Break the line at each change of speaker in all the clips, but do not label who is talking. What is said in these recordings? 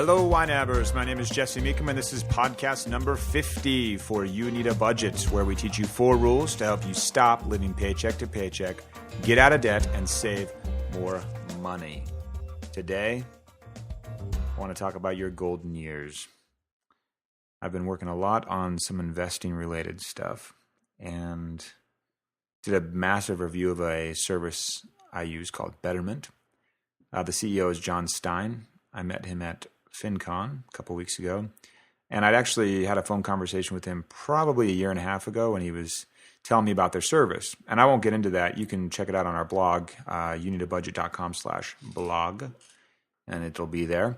Hello, YNABers. My name is Jesse Meekum, and this is podcast number 50 for You Need a Budget, where we teach you 4 rules to help you stop living paycheck to paycheck, get out of debt, and save more money. Today, I want to talk about your golden years. I've been working a lot on some investing-related stuff, and did a massive review of a service I use called Betterment. The CEO is John Stein. I met him at FinCon a couple weeks ago, and I'd actually had a phone conversation with him probably a year and a half ago when he was telling me about their service. And I won't get into that. You can check it out on our blog, youneedabudget.com/blog, and it'll be there.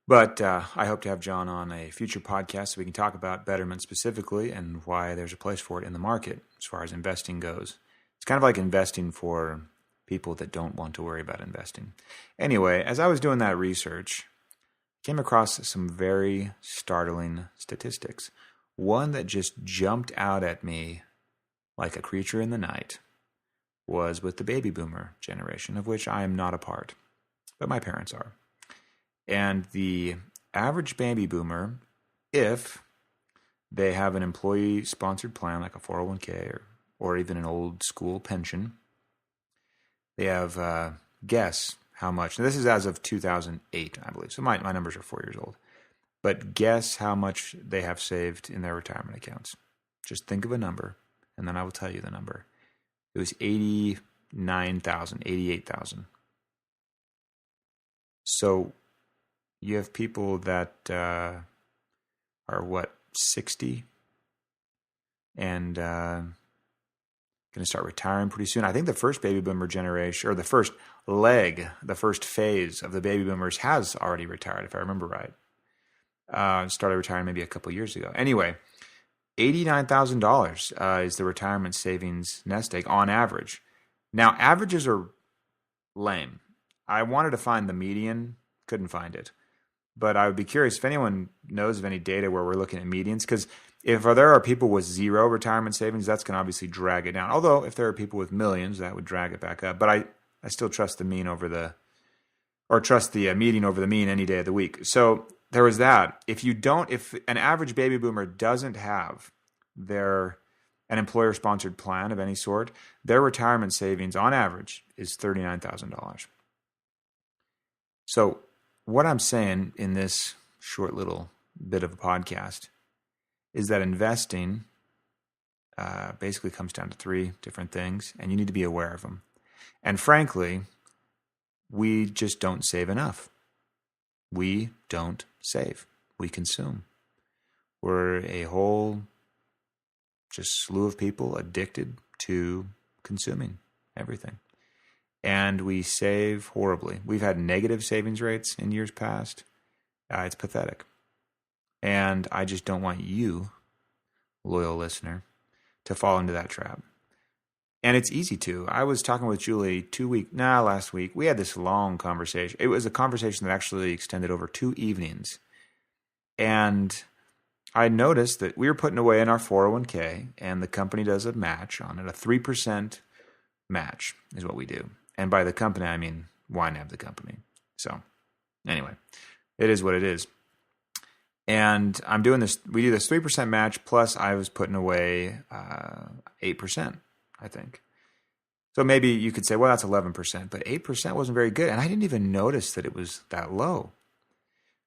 But I hope to have John on a future podcast so we can talk about Betterment specifically and why there's a place for it in the market as far as investing goes. It's kind of like investing for people that don't want to worry about investing. Anyway, as I was doing that research, I came across some very startling statistics. One that just jumped out at me like a creature in the night was with the baby boomer generation, of which I am not a part, but my parents are. And the average baby boomer, if they have an employee-sponsored plan like a 401k or even an old school pension, they have, guess how much, and this is as of 2008, I believe, so my numbers are 4 years old, but guess how much they have saved in their retirement accounts. Just think of a number, and then I will tell you the number. It was $89,000, $88,000. So you have people that are, 60, and going to start retiring pretty soon. I think the first baby boomer generation, or the first phase of the baby boomers has already retired, if I remember right. Started retiring maybe a couple years ago. Anyway, $89,000 is the retirement savings nest egg on average. Now, averages are lame. I wanted to find the median, couldn't find it. But I would be curious if anyone knows of any data where we're looking at medians, because if there are people with zero retirement savings, that's going to obviously drag it down. Although if there are people with millions, that would drag it back up. But I still trust the median over the mean any day of the week. So there was that. If an average baby boomer doesn't have an employer-sponsored plan of any sort, their retirement savings on average is $39,000. So what I'm saying in this short little bit of a podcast is that investing basically comes down to 3 different things, and you need to be aware of them. And frankly, we just don't save enough. We don't save. We consume. We're a whole just slew of people addicted to consuming everything. And we save horribly. We've had negative savings rates in years past. It's pathetic. And I just don't want you, loyal listener, to fall into that trap. And it's easy to. I was talking with Julie last week. We had this long conversation. It was a conversation that actually extended over 2 evenings. And I noticed that we were putting away in our 401k, and the company does a match on it. A 3% match is what we do. And by the company, I mean YNAB, the company. So anyway, it is what it is. And I'm doing this, we do this 3% match, plus I was putting away 8%, I think. So maybe you could say, well, that's 11%, but 8% wasn't very good. And I didn't even notice that it was that low.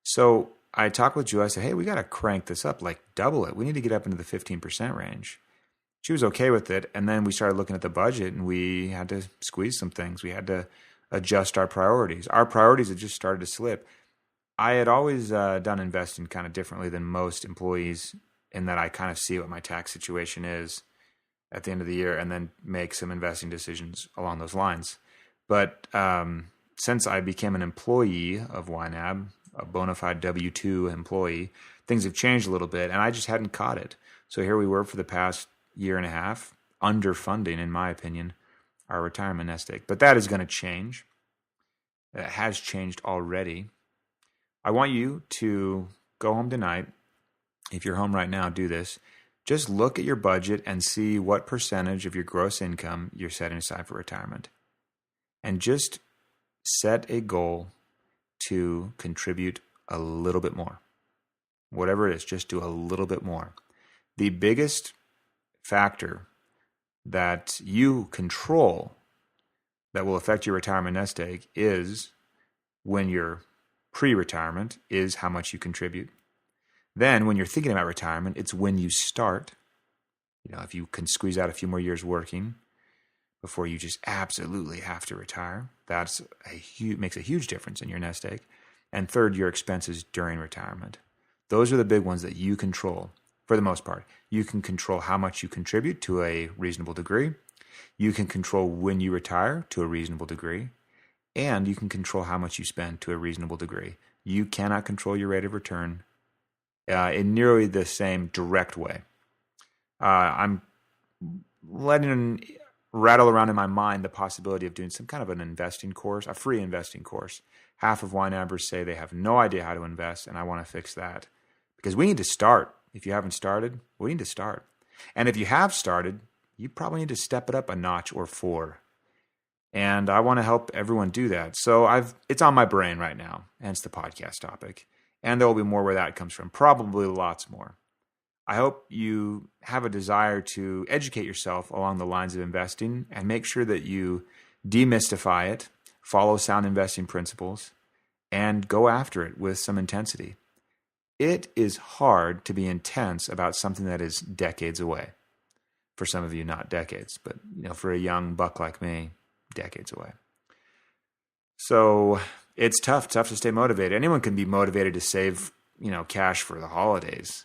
So I talked with Julie. I said, hey, we got to crank this up, like double it. We need to get up into the 15% range. She was okay with it. And then we started looking at the budget, and we had to squeeze some things. We had to adjust our priorities. Our priorities had just started to slip. I had always done investing kind of differently than most employees, in that I kind of see what my tax situation is at the end of the year and then make some investing decisions along those lines. But since I became an employee of YNAB, a bona fide W-2 employee, things have changed a little bit, and I just hadn't caught it. So here we were for the past year and a half, underfunding, in my opinion, our retirement nest egg. But that is going to change. It has changed already. I want you to go home tonight. If you're home right now, do this. Just look at your budget and see what percentage of your gross income you're setting aside for retirement. And just set a goal to contribute a little bit more. Whatever it is, just do a little bit more. The biggest factor that you control that will affect your retirement nest egg is when you're pre-retirement is how much you contribute. Then when you're thinking about retirement, it's when you start. If you can squeeze out a few more years working before you just absolutely have to retire, makes a huge difference in your nest egg. And third, your expenses during retirement. Those are the big ones that you control for the most part. You can control how much you contribute to a reasonable degree. You can control when you retire to a reasonable degree. And you can control how much you spend to a reasonable degree. You cannot control your rate of return in nearly the same direct way. I'm letting rattle around in my mind the possibility of doing some kind of an investing course, a free investing course. Half of YNABers say they have no idea how to invest, and I want to fix that. Because we need to start. If you haven't started, we need to start. And if you have started, you probably need to step it up a notch or 4. And I want to help everyone do that. So it's on my brain right now, hence the podcast topic. And there will be more where that comes from, probably lots more. I hope you have a desire to educate yourself along the lines of investing and make sure that you demystify it, follow sound investing principles, and go after it with some intensity. It is hard to be intense about something that is decades away. For some of you, not decades, but for a young buck like me, decades away. So it's tough to stay motivated. Anyone can be motivated to save, cash for the holidays,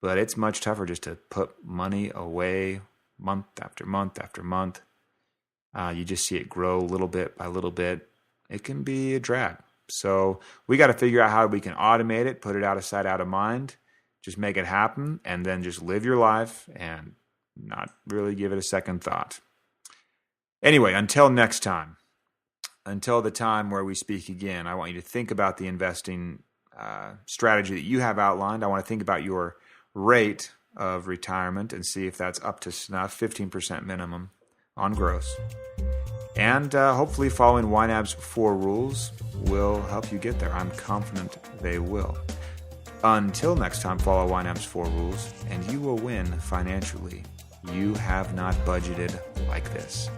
but it's much tougher just to put money away month after month after month. You just see it grow little bit by little bit. It can be a drag. So we got to figure out how we can automate it, put it out of sight, out of mind, just make it happen, and then just live your life and not really give it a second thought. Anyway, until next time, until the time where we speak again, I want you to think about the investing strategy that you have outlined. I want to think about your rate of retirement and see if that's up to snuff, 15% minimum on gross. And hopefully following YNAB's 4 rules will help you get there. I'm confident they will. Until next time, follow YNAB's 4 rules and you will win financially. You have not budgeted like this.